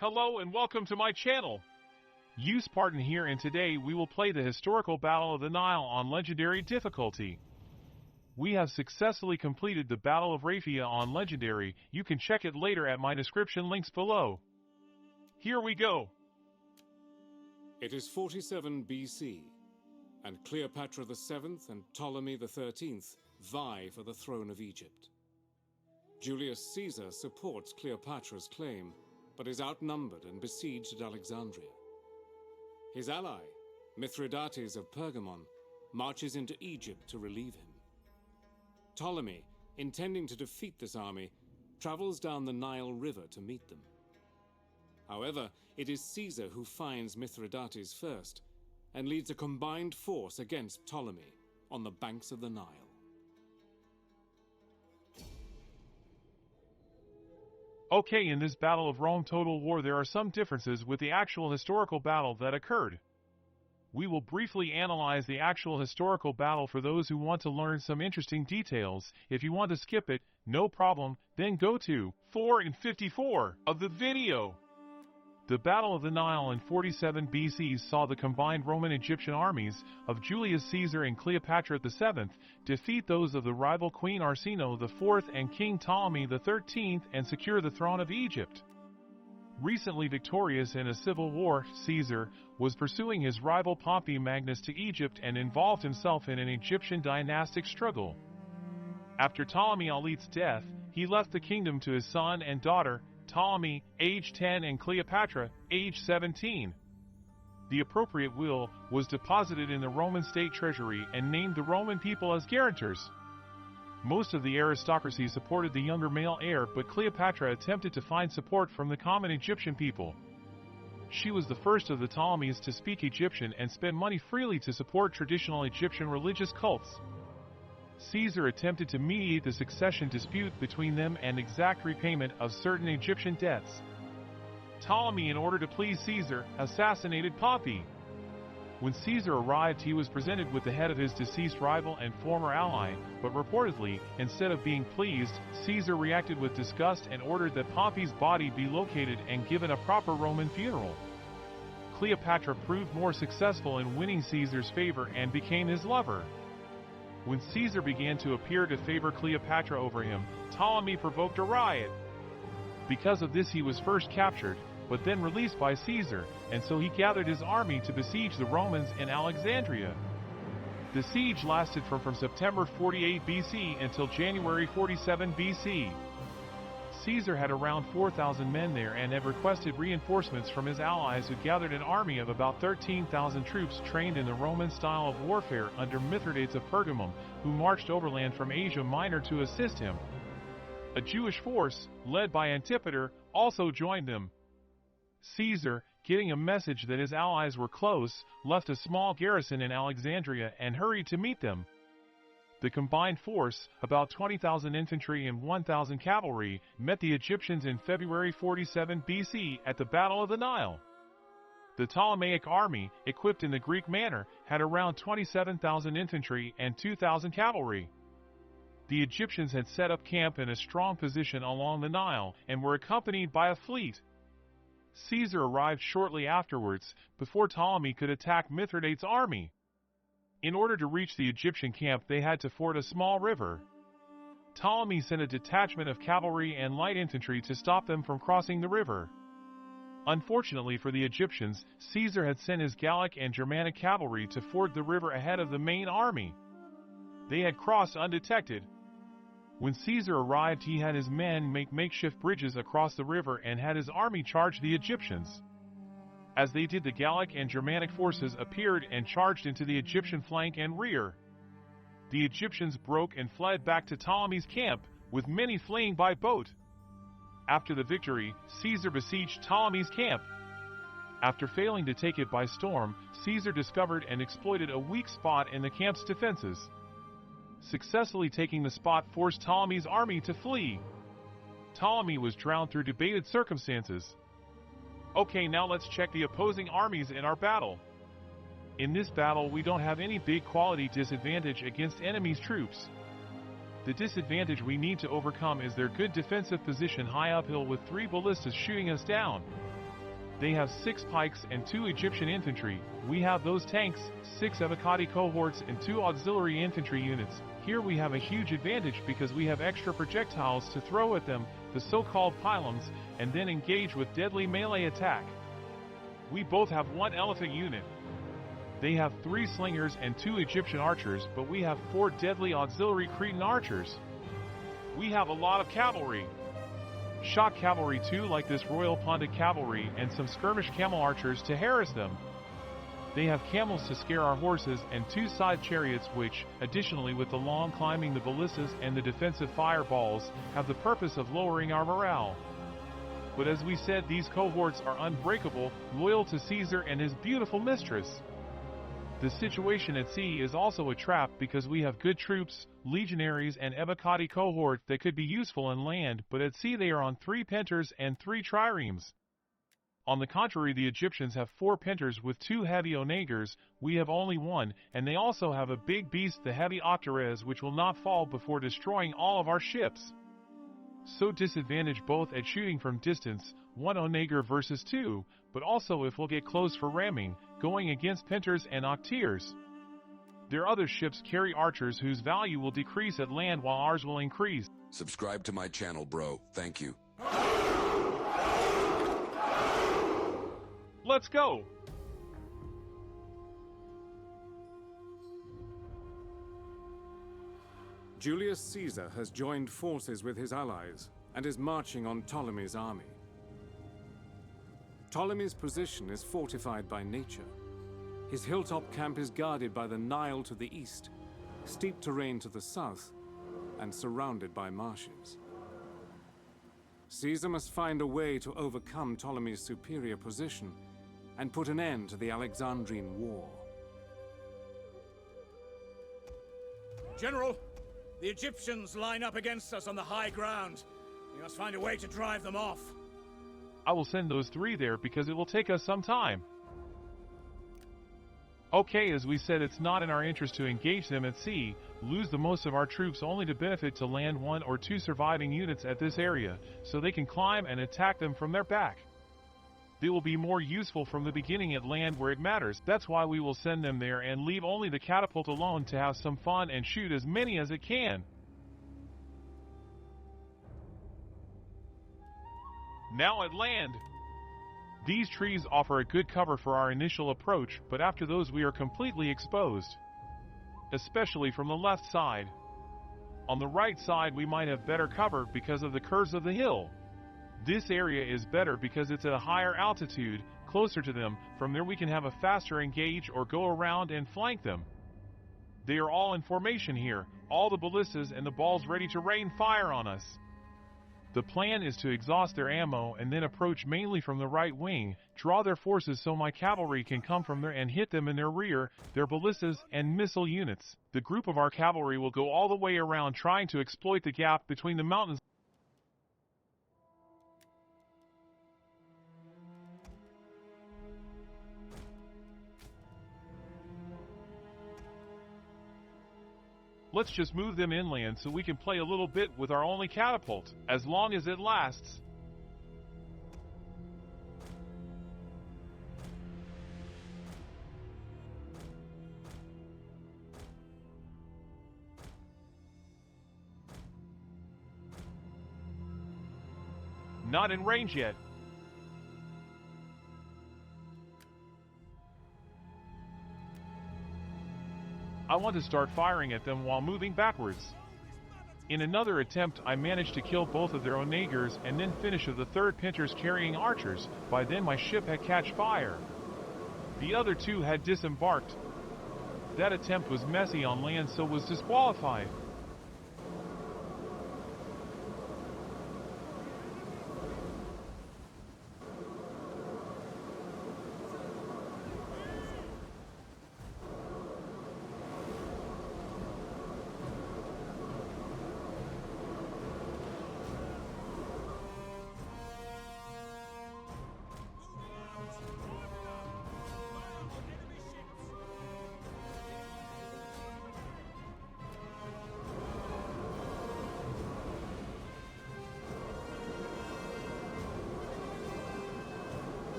Hello and welcome to my channel. Use Spartan here, and today we will play the historical Battle of the Nile on Legendary difficulty. We have successfully completed the Battle of Raphia on Legendary. You can check it later at my description links below. Here we go. It is 47 BC, and Cleopatra VII and Ptolemy XIII vie for the throne of Egypt. Julius Caesar supports Cleopatra's claim, but is outnumbered and besieged at Alexandria. His ally, Mithridates of Pergamon, marches into Egypt to relieve him. Ptolemy, intending to defeat this army, travels down the Nile River to meet them. However, it is Caesar who finds Mithridates first and leads a combined force against Ptolemy on the banks of the Nile. Okay, in this Battle of Rome Total War there are some differences with the actual historical battle that occurred. We will briefly analyze the actual historical battle for those who want to learn some interesting details. If you want to skip it, no problem, then go to 4 and 54 of the video. The Battle of the Nile in 47 BC saw the combined Roman-Egyptian armies of Julius Caesar and Cleopatra VII defeat those of the rival Queen ArsinoeIV and King Ptolemy XIII and secure the throne of Egypt. Recently victorious in a civil war, Caesar was pursuing his rival Pompey Magnus to Egypt and involved himself in an Egyptian dynastic struggle. After Ptolemy IV's death, he left the kingdom to his son and daughter, Ptolemy, age 10, and Cleopatra, age 17. The appropriate will was deposited in the Roman state treasury and named the Roman people as guarantors. Most of the aristocracy supported the younger male heir, but Cleopatra attempted to find support from the common Egyptian people. She was the first of the Ptolemies to speak Egyptian and spend money freely to support traditional Egyptian religious cults. Caesar attempted to mediate the succession dispute between them and exact repayment of certain Egyptian debts. Ptolemy, in order to please Caesar, assassinated Pompey. When Caesar arrived, he was presented with the head of his deceased rival and former ally, but reportedly, instead of being pleased, Caesar reacted with disgust and ordered that Pompey's body be located and given a proper Roman funeral. Cleopatra proved more successful in winning Caesar's favor and became his lover. When Caesar began to appear to favor Cleopatra over him, Ptolemy provoked a riot. Because of this he was first captured, but then released by Caesar, and so he gathered his army to besiege the Romans in Alexandria. The siege lasted from September 48 BC until January 47 BC. Caesar had around 4,000 men there and had requested reinforcements from his allies, who gathered an army of about 13,000 troops trained in the Roman style of warfare under Mithridates of Pergamum, who marched overland from Asia Minor to assist him. A Jewish force, led by Antipater, also joined them. Caesar, getting a message that his allies were close, left a small garrison in Alexandria and hurried to meet them. The combined force, about 20,000 infantry and 1,000 cavalry, met the Egyptians in February 47 BC at the Battle of the Nile. The Ptolemaic army, equipped in the Greek manner, had around 27,000 infantry and 2,000 cavalry. The Egyptians had set up camp in a strong position along the Nile and were accompanied by a fleet. Caesar arrived shortly afterwards, before Ptolemy could attack Mithridates' army. In order to reach the Egyptian camp, they had to ford a small river. Ptolemy sent a detachment of cavalry and light infantry to stop them from crossing the river. Unfortunately for the Egyptians, Caesar had sent his Gallic and Germanic cavalry to ford the river ahead of the main army. They had crossed undetected. When Caesar arrived, he had his men make makeshift bridges across the river and had his army charge the Egyptians. As they did, the Gallic and Germanic forces appeared and charged into the Egyptian flank and rear. The Egyptians broke and fled back to Ptolemy's camp, with many fleeing by boat. After the victory, Caesar besieged Ptolemy's camp. After failing to take it by storm, Caesar discovered and exploited a weak spot in the camp's defenses. Successfully taking the spot forced Ptolemy's army to flee. Ptolemy was drowned through debated circumstances. Okay, now let's check the opposing armies in our battle. In this battle, we don't have any big quality disadvantage against enemy's troops. The disadvantage we need to overcome is their good defensive position high uphill with 3 ballistas shooting us down. They have 6 pikes and 2 Egyptian infantry. We have those tanks, 6 avocati cohorts and 2 auxiliary infantry units. Here we have a huge advantage because we have extra projectiles to throw at them, the so-called pylons, and then engage with deadly melee attack. We both have 1 elephant unit. They have 3 slingers and 2 Egyptian archers, but we have 4 deadly auxiliary Cretan archers. We have a lot of cavalry. Shock cavalry too, like this Royal Pontic cavalry, and some skirmish camel archers to harass them. They have camels to scare our horses and 2 side chariots which, additionally with the long climbing the ballistas and the defensive fireballs, have the purpose of lowering our morale. But as we said, these cohorts are unbreakable, loyal to Caesar and his beautiful mistress. The situation at sea is also a trap because we have good troops, legionaries and avocati cohort that could be useful on land, but at sea they are on 3 penters and 3 triremes. On the contrary, the Egyptians have 4 penters with 2 heavy onagers, we have only 1, and they also have a big beast, the heavy octares, which will not fall before destroying all of our ships. So disadvantage both at shooting from distance, 1 onager versus 2, but also if we'll get close for ramming, going against penters and octiers. Their other ships carry archers whose value will decrease at land while ours will increase. Subscribe to my channel, bro. Thank you. Let's go! Julius Caesar has joined forces with his allies and is marching on Ptolemy's army. Ptolemy's position is fortified by nature. His hilltop camp is guarded by the Nile to the east, steep terrain to the south, and surrounded by marshes. Caesar must find a way to overcome Ptolemy's superior position and put an end to the Alexandrine war. General, the Egyptians line up against us on the high ground. We must find a way to drive them off. I will send those 3 there because it will take us some time. Okay, as we said, it's not in our interest to engage them at sea, lose the most of our troops only to benefit to land 1 or 2 surviving units at this area, so they can climb and attack them from their back. They will be more useful from the beginning at land where it matters. That's why we will send them there and leave only the catapult alone to have some fun and shoot as many as it can. Now at land. These trees offer a good cover for our initial approach, but after those we are completely exposed. Especially from the left side. On the right side we might have better cover because of the curves of the hill. This area is better because it's at a higher altitude, closer to them. From there we can have a faster engage or go around and flank them. They are all in formation here, all the ballistas and the balls ready to rain fire on us. The plan is to exhaust their ammo and then approach mainly from the right wing, draw their forces so my cavalry can come from there and hit them in their rear, their ballistas and missile units. The group of our cavalry will go all the way around trying to exploit the gap between the mountains. Let's just move them inland so we can play a little bit with our only catapult, as long as it lasts. Not in range yet. I want to start firing at them while moving backwards. In another attempt, I managed to kill both of their onagers and then finish of the 3rd penters carrying archers. By then my ship had catch fire. The other 2 had disembarked. That attempt was messy on land, so was disqualified.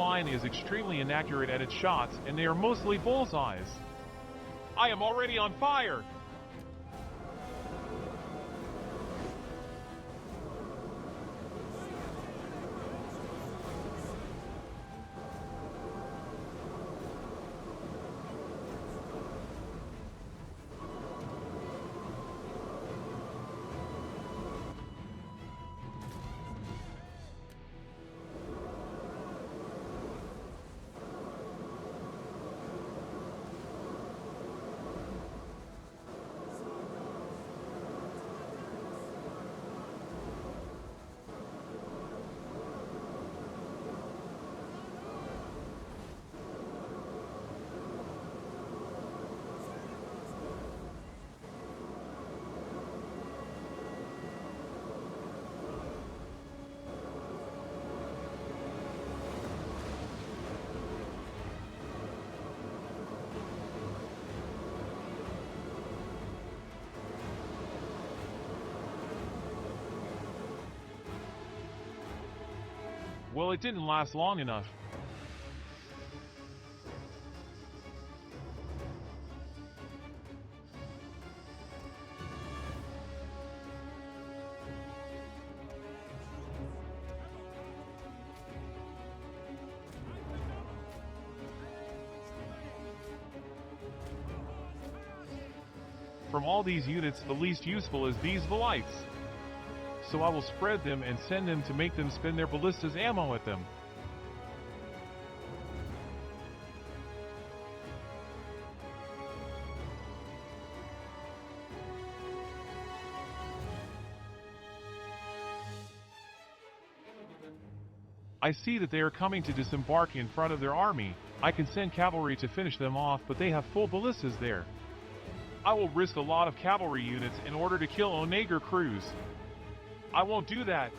line is extremely inaccurate at its shots, and they are mostly bullseyes. I am already on fire! Well, it didn't last long enough. From all these units, the least useful is these Velites. So I will spread them and send them to make them spend their ballistas ammo at them. I see that they are coming to disembark in front of their army. I can send cavalry to finish them off, but they have full ballistas there. I will risk a lot of cavalry units in order to kill Onager crews. I won't do that.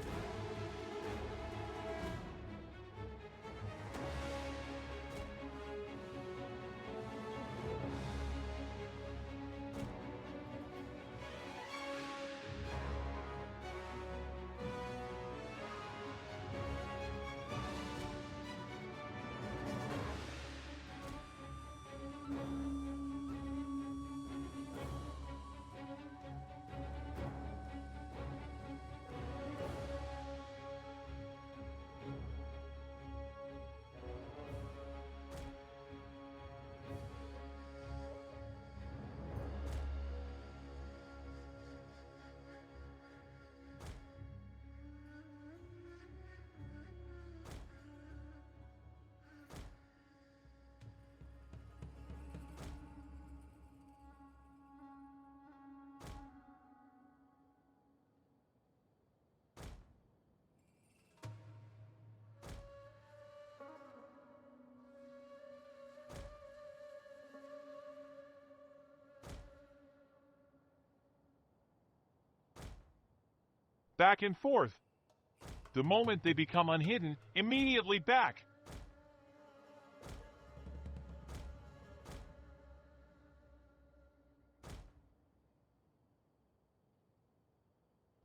Back and forth. The moment they become unhidden, immediately back.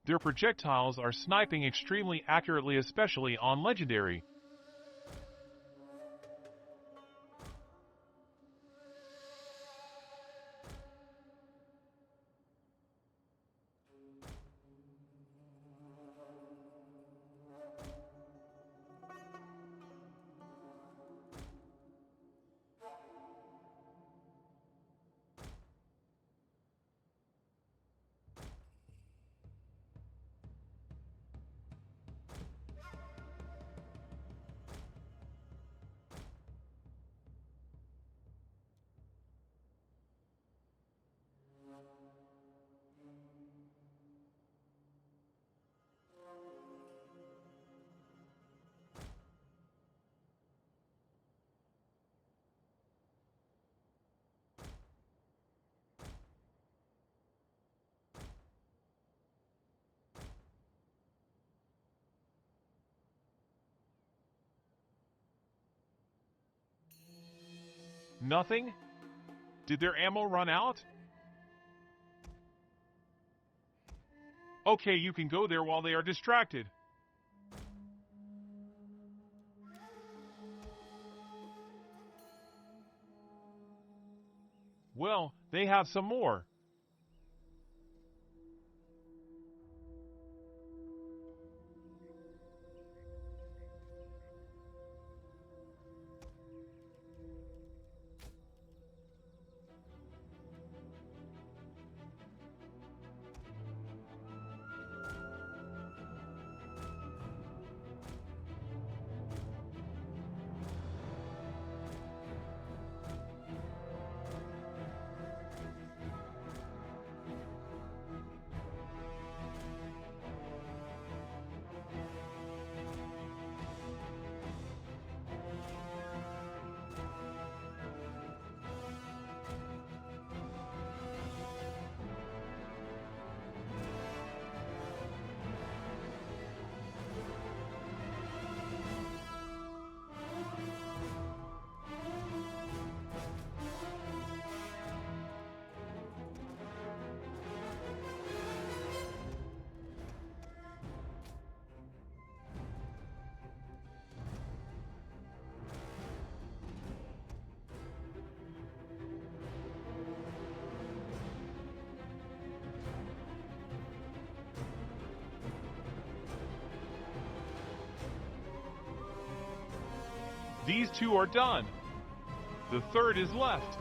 Their projectiles are sniping extremely accurately, especially on legendary. Nothing? Did their ammo run out? Okay, you can go there while they are distracted. Well, they have some more. These two are done. The third is left.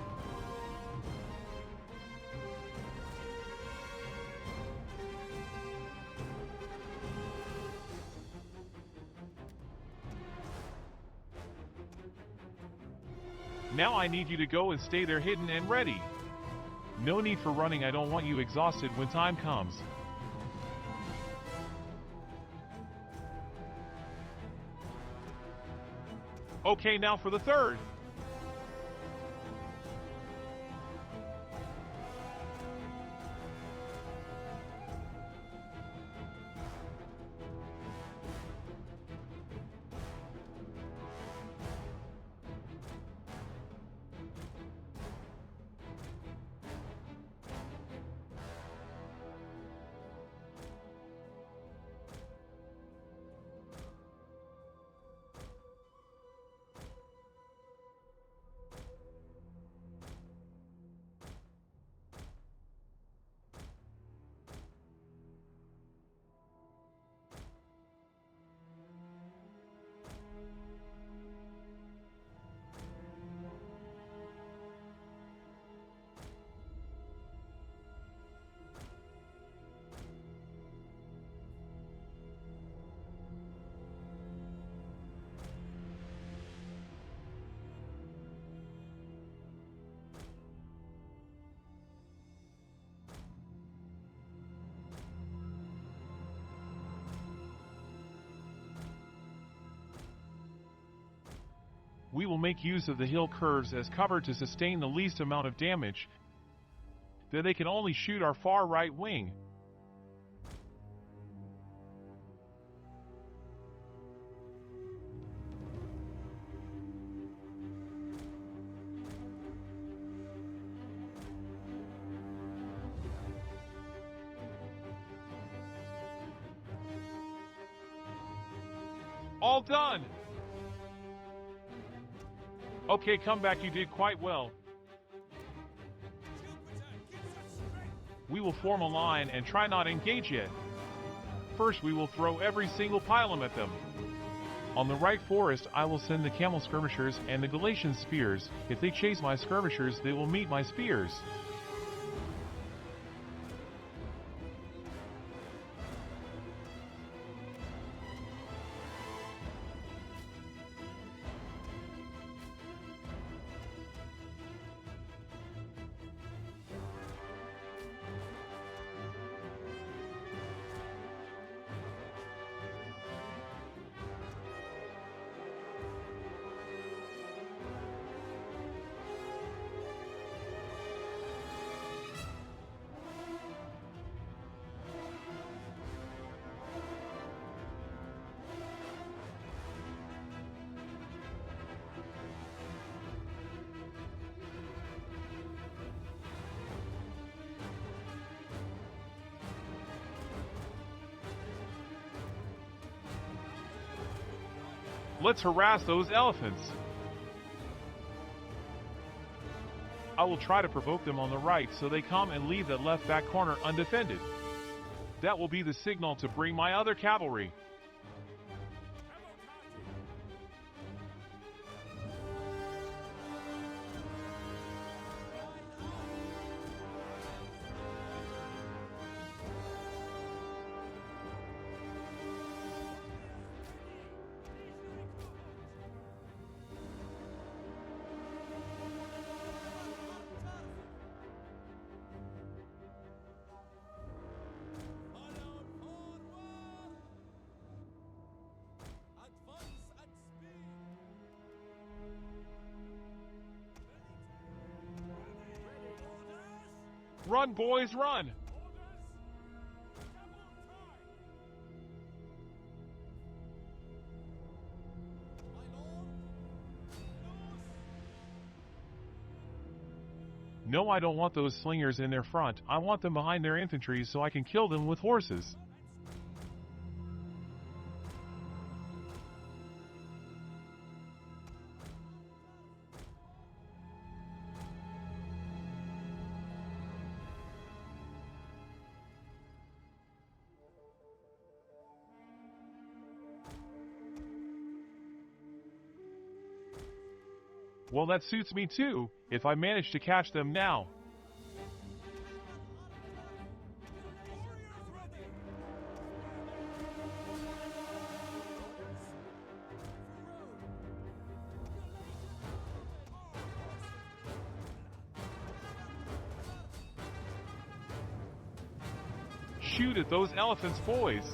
Now I need you to go and stay there hidden and ready. No need for running, I don't want you exhausted when time comes. Okay, now for the third. We will make use of the hill curves as cover to sustain the least amount of damage, that they can only shoot our far right wing. All done! Okay, come back, you did quite well. We will form a line and try not engage yet. First, we will throw every single pylon at them. On the right forest, I will send the camel skirmishers and the Galatian spears. If they chase my skirmishers, they will meet my spears. Let's harass those elephants. I will try to provoke them on the right so they come and leave that left back corner undefended. That will be the signal to bring my other cavalry. Run, boys, run! No, I don't want those slingers in their front. I want them behind their infantry so I can kill them with horses. Well, that suits me too, if I manage to catch them now. Shoot at those elephants, boys!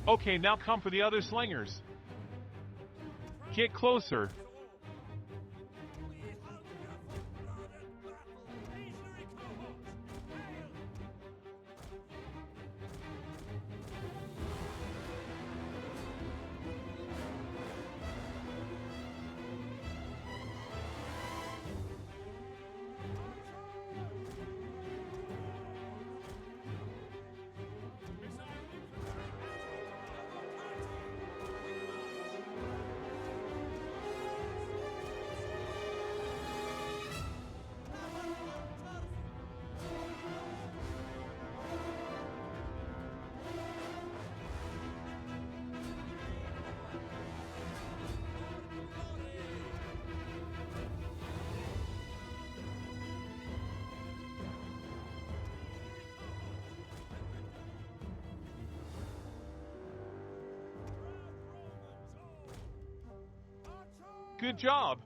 Okay, now come for the other slingers. Get closer. Good job.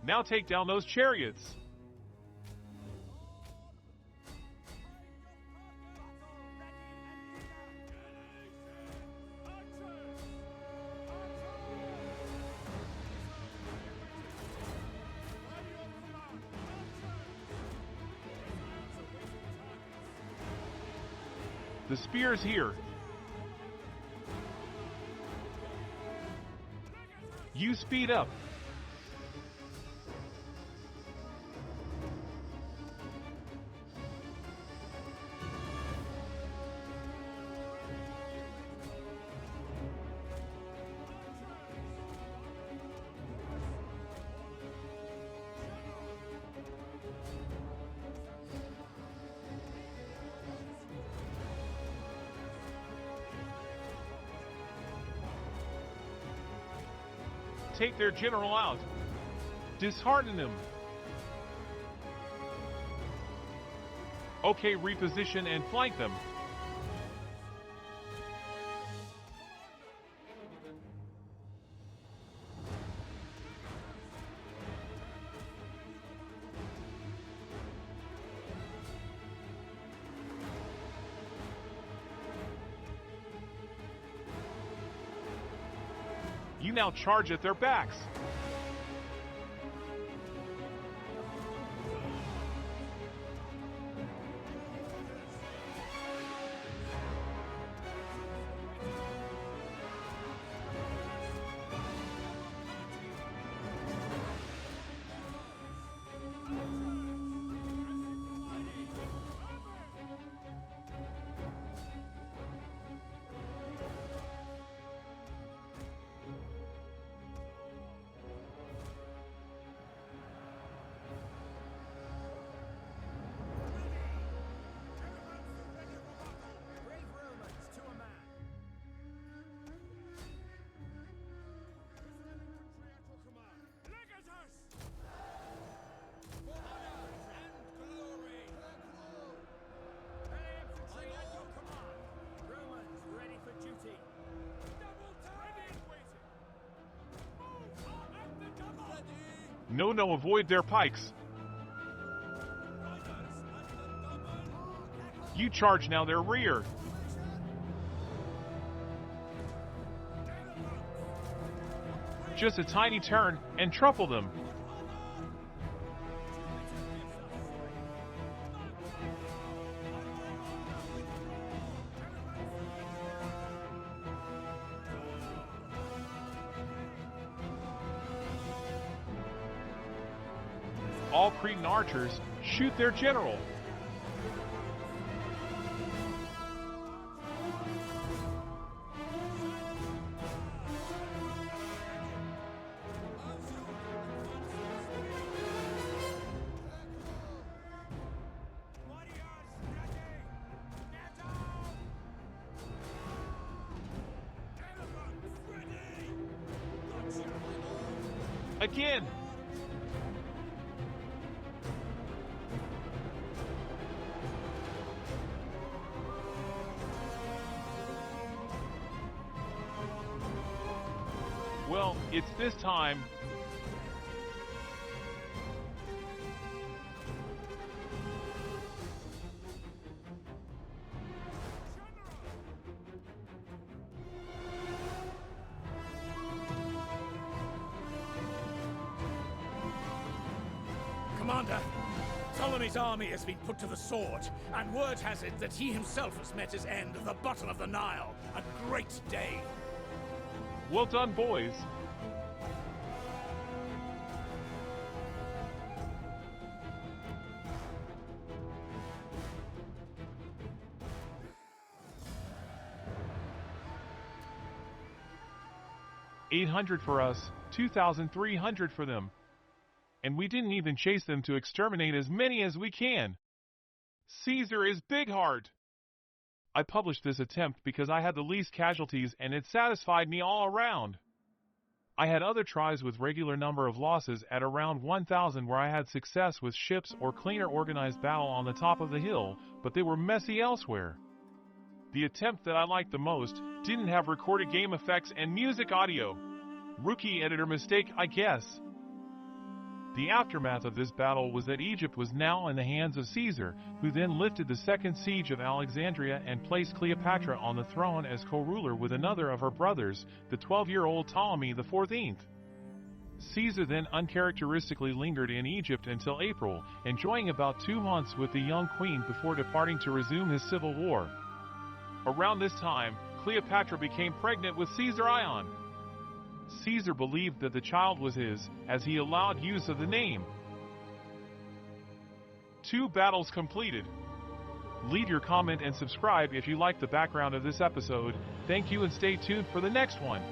Now take down those chariots. The spear's here. You speed up. Take their general out. Dishearten him. Okay, reposition and flank them. You now charge at their backs. No, avoid their pikes. You charge now their rear. Just a tiny turn and trample them. All Cretan archers shoot their general. Again. Well, it's this time. Commander, Ptolemy's army has been put to the sword, and word has it that he himself has met his end at the bottom of the Nile. A great day. Well done, boys. $800 for us, 2,300 for them. And we didn't even chase them to exterminate as many as we can. Caesar is big heart. I published this attempt because I had the least casualties and it satisfied me all around. I had other tries with regular number of losses at around 1,000 where I had success with ships or cleaner organized battle on the top of the hill, but they were messy elsewhere. The attempt that I liked the most didn't have recorded game effects and music audio. Rookie editor mistake, I guess. The aftermath of this battle was that Egypt was now in the hands of Caesar, who then lifted the second siege of Alexandria and placed Cleopatra on the throne as co-ruler with another of her brothers, the 12-year-old Ptolemy XIV. Caesar then uncharacteristically lingered in Egypt until April, enjoying about 2 months with the young queen before departing to resume his civil war. Around this time, Cleopatra became pregnant with Caesar. Caesar believed that the child was his, as he allowed use of the name. 2 battles completed. Leave your comment and subscribe if you like the background of this episode. Thank you and stay tuned for the next one.